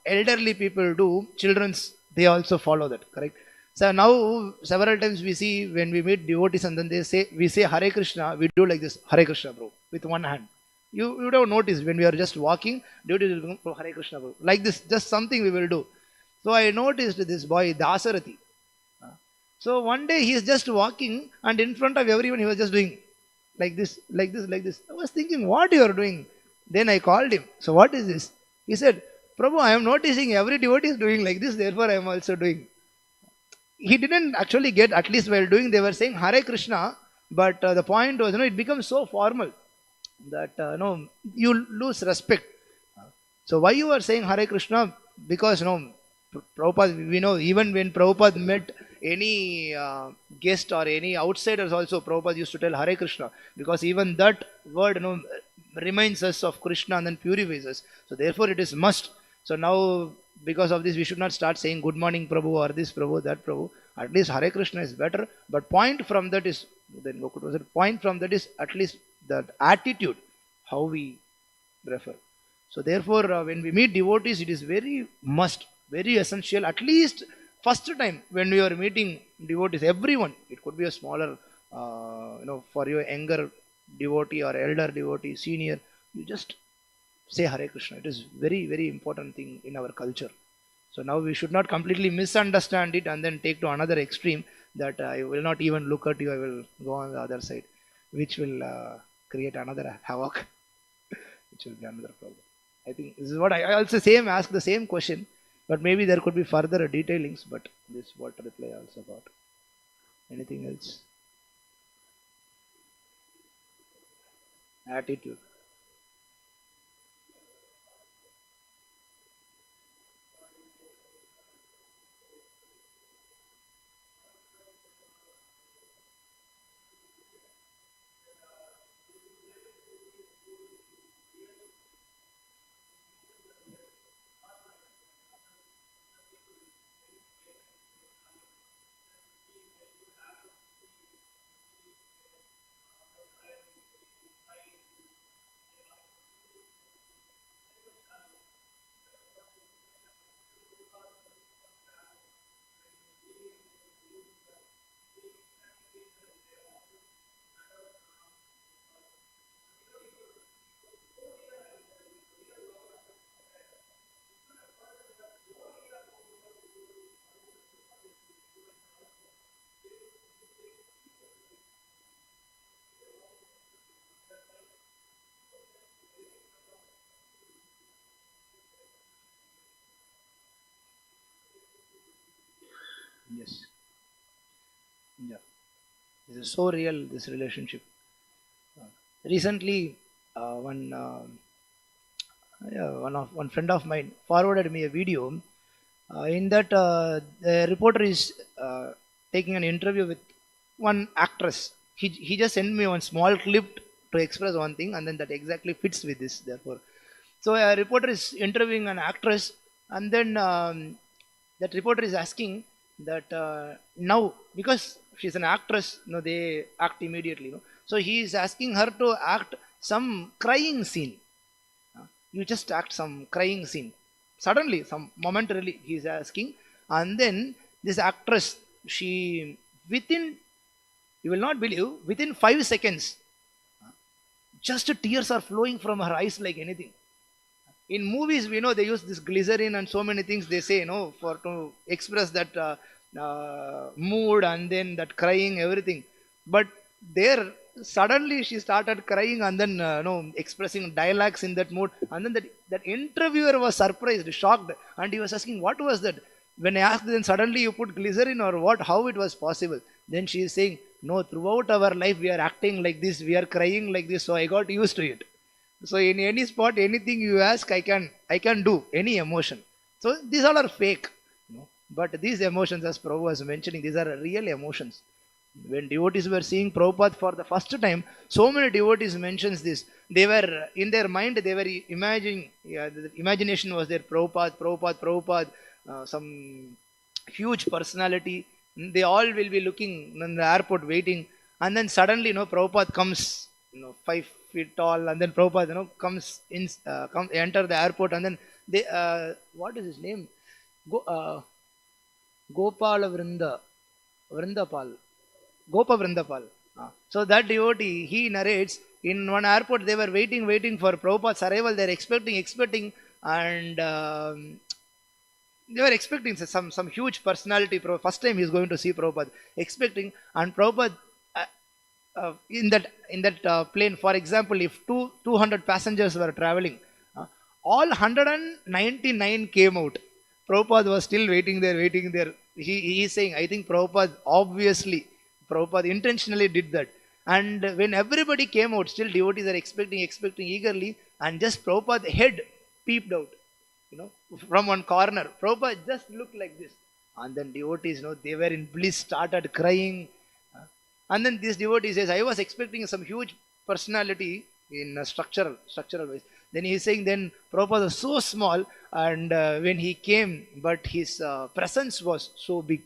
elderly people do, children's, they also follow that, correct? So now several times we see when we meet devotees and then we say Hare Krishna, we do like this, Hare Krishna, bro, with one hand. You would have noticed when we are just walking, devotees will go, Hare Krishna, bro, like this, just something we will do. So I noticed this boy, Dasarathi. So one day he is just walking, and in front of everyone he was just doing like this, like this, like this. I was thinking, what you are doing? Then I called him. So what is this? He said, Prabhu, I am noticing every devotee is doing like this, therefore I am also doing. He didn't actually get, at least while doing, they were saying Hare Krishna, but the point was, it becomes so formal that you lose respect. So why you are saying Hare Krishna? Because Prabhupada, we know even when Prabhupada met any guest or any outsiders also, Prabhupada used to tell Hare Krishna, because even that word reminds us of Krishna and then purifies us. So therefore it is must. So now because of this we should not start saying good morning Prabhu or this Prabhu, that Prabhu. At least Hare Krishna is better. But point from that is, then Gokul said, point from that is at least that attitude, how we refer. So therefore when we meet devotees, it is very must, very essential, at least first time when we are meeting devotees, everyone, it could be a smaller, for your younger devotee or elder devotee, senior, you just say Hare Krishna. It is very, very important thing in our culture. So now we should not completely misunderstand it and then take to another extreme that I will not even look at you, I will go on the other side, which will create another havoc, which will be another problem. I think this is what I also same ask the same question, but maybe there could be further detailings, but this is what reply also got. Anything else? Attitude. Yes. Yeah. This is so real, this relationship. Recently, one friend of mine forwarded me a video. In that, the reporter is taking an interview with one actress. He just sent me one small clip to express one thing, and then that exactly fits with this. Therefore, so a reporter is interviewing an actress, and then that reporter is asking that now, because she's an actress, they act immediately. So he is asking her to act some crying scene. You just act some crying scene. Suddenly, some momentarily, he is asking, and then this actress, she within, you will not believe, within 5 seconds, just tears are flowing from her eyes like anything. In movies, we know they use this glycerin and so many things they say, for to express that mood and then that crying everything. But there suddenly she started crying and then expressing dialogues in that mood, and then that interviewer was surprised, shocked, and he was asking what was that. When I asked, then suddenly you put glycerin or what, how it was possible? Then she is saying, no, throughout our life we are acting like this, we are crying like this, so I got used to it. So in any spot, anything you ask, I can do any emotion. So these all are fake. But these emotions, as Prabhu was mentioning, these are real emotions. When devotees were seeing Prabhupada for the first time, so many devotees mentions this. They were in their mind, they were imagining, the imagination was there, Prabhupada, some huge personality. They all will be looking in the airport waiting, and then suddenly, Prabhupada comes, 5 feet tall, and then Prabhupada, comes in, enter the airport, and then they, what is his name? Go, Gopala Vrindapal, Gopa Vrindapal. So that devotee, he narrates, in one airport they were waiting for Prabhupada's arrival. They're expecting, and they were expecting some huge personality. First time he's going to see Prabhupada, expecting, and Prabhupada in that plane, for example, if 200 passengers were traveling, all 199 came out. Prabhupada was still waiting there. He is saying, I think Prabhupada intentionally did that. And when everybody came out, still devotees are expecting eagerly, and just Prabhupada's head peeped out, from one corner. Prabhupada just looked like this. And then devotees, they were in bliss, started crying. And then this devotee says, I was expecting some huge personality in a structural ways. Then he is saying, then Prabhupada was so small, and when he came, but his presence was so big,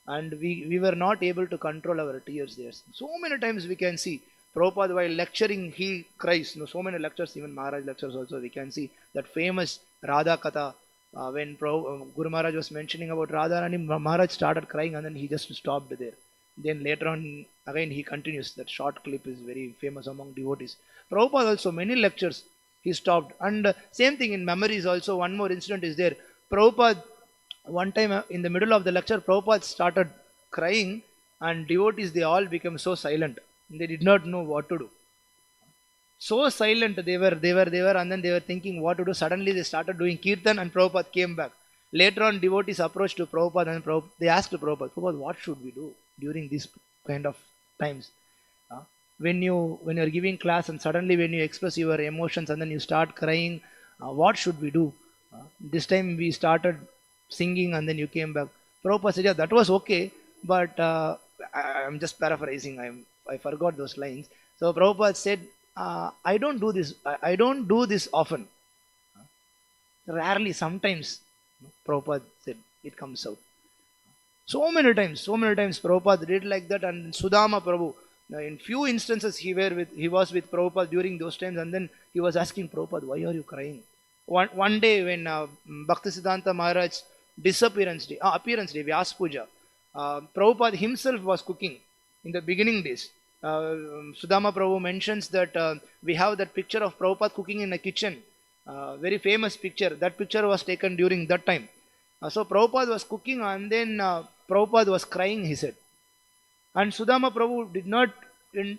and we were not able to control our tears there. So many times we can see Prabhupada while lecturing, he cries. So many lectures, even Maharaj lectures also, we can see that famous Radha Katha. When Guru Maharaj was mentioning about Radharani, Maharaj started crying, and then he just stopped there. Then later on, again he continues. That short clip is very famous among devotees. Prabhupada also, many lectures. He stopped. And same thing in memories also. One more incident is there. Prabhupada, one time in the middle of the lecture, Prabhupada started crying, and devotees, they all became so silent. They did not know what to do. So silent they were, and then they were thinking what to do. Suddenly they started doing kirtan, and Prabhupada came back. Later on, devotees approached to Prabhupada, and they asked Prabhupada, what should we do during these kind of times? Uh, when you are giving class, and suddenly when you express your emotions and then you start crying, what should we do? This time we started singing, and then you came back. Prabhupada said, yeah, that was okay, but I'm just paraphrasing. I forgot those lines. So Prabhupada said, I don't do this. I don't do this often. Rarely, sometimes. Prabhupada said it comes out. So many times Prabhupada did like that. And Sudama Prabhu, in few instances he was with Prabhupada during those times, and then he was asking Prabhupada, why are you crying? One day when Bhaktisiddhanta Maharaj's appearance day, Vyas Puja, Prabhupada himself was cooking in the beginning days. Sudama Prabhu mentions that we have that picture of Prabhupada cooking in a kitchen, very famous picture. That picture was taken during that time. So Prabhupada was cooking, and then Prabhupada was crying, he said. And Sudama Prabhu did not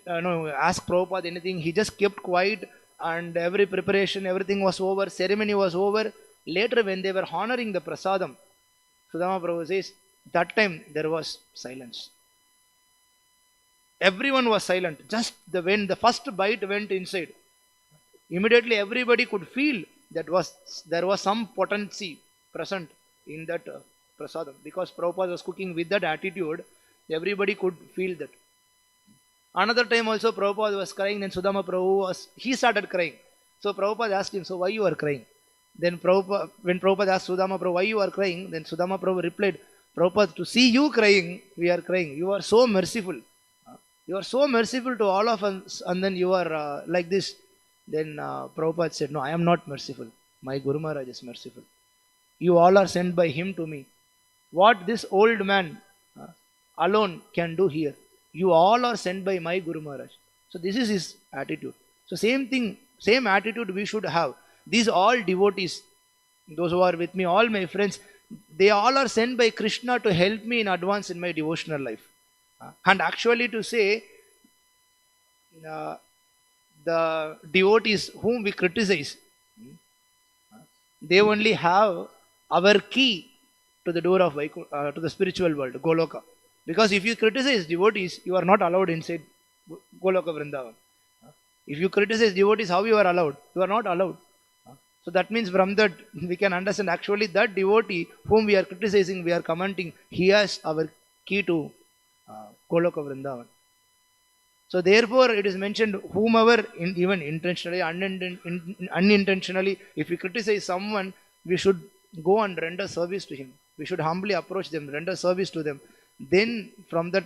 ask Prabhupada anything. He just kept quiet, and every preparation, everything was over, ceremony was over. Later, when they were honoring the prasadam, Sudama Prabhu says, that time there was silence. Everyone was silent. Just when the first bite went inside, immediately everybody could feel that there was some potency present in that prasadam, because Prabhupada was cooking with that attitude. Everybody could feel that. Another time also Prabhupada was crying, then Sudama Prabhu he started crying. So Prabhupada asked him, so why you are crying? Then when Prabhupada asked Sudama Prabhu, why you are crying? Then Sudama Prabhu replied, Prabhupada, to see you crying, we are crying. You are so merciful. You are so merciful to all of us, and then you are like this. Then Prabhupada said, no, I am not merciful. My Guru Maharaj is merciful. You all are sent by him to me. What this old man alone can do here, you all are sent by my Guru Maharaj. So this is his attitude. So same thing, same attitude we should have. These all devotees, those who are with me, all my friends, they all are sent by Krishna to help me in advance in my devotional life. And actually to say, the devotees whom we criticize, they only have our key to the door of to the spiritual world, Goloka. Because if you criticize devotees, you are not allowed inside Goloka Vrindavan. If you criticize devotees, how you are allowed? You are not allowed. So that means from that we can understand actually that devotee whom we are criticizing, we are commenting, he has our key to Goloka Vrindavan. So therefore it is mentioned, whomever, even intentionally, unintentionally, if we criticize someone, we should go and render service to him. We should humbly approach them, render service to them. Then from that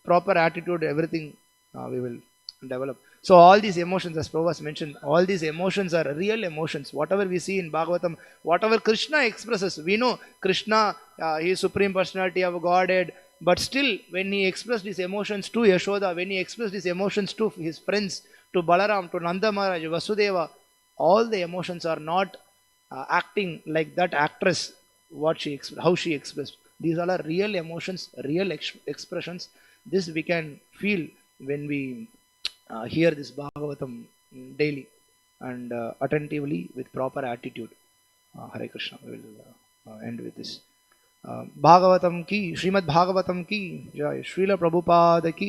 proper attitude, everything we will develop. So all these emotions, as Prabhupada mentioned, all these emotions are real emotions. Whatever we see in Bhagavatam, whatever Krishna expresses, we know Krishna, he is Supreme Personality of Godhead. But still, when he expressed his emotions to Yashoda, when he expressed his emotions to his friends, to Balaram, to Nanda Maharaj, Vasudeva, all the emotions are not acting like that actress, how she expressed. These all are real emotions, real expressions. This we can feel when we hear this Bhagavatam daily and attentively with proper attitude. Hare Krishna. We will end with this. Bhagavatam ki, Srimad Bhagavatam ki, Jai Srila Prabhupada ki.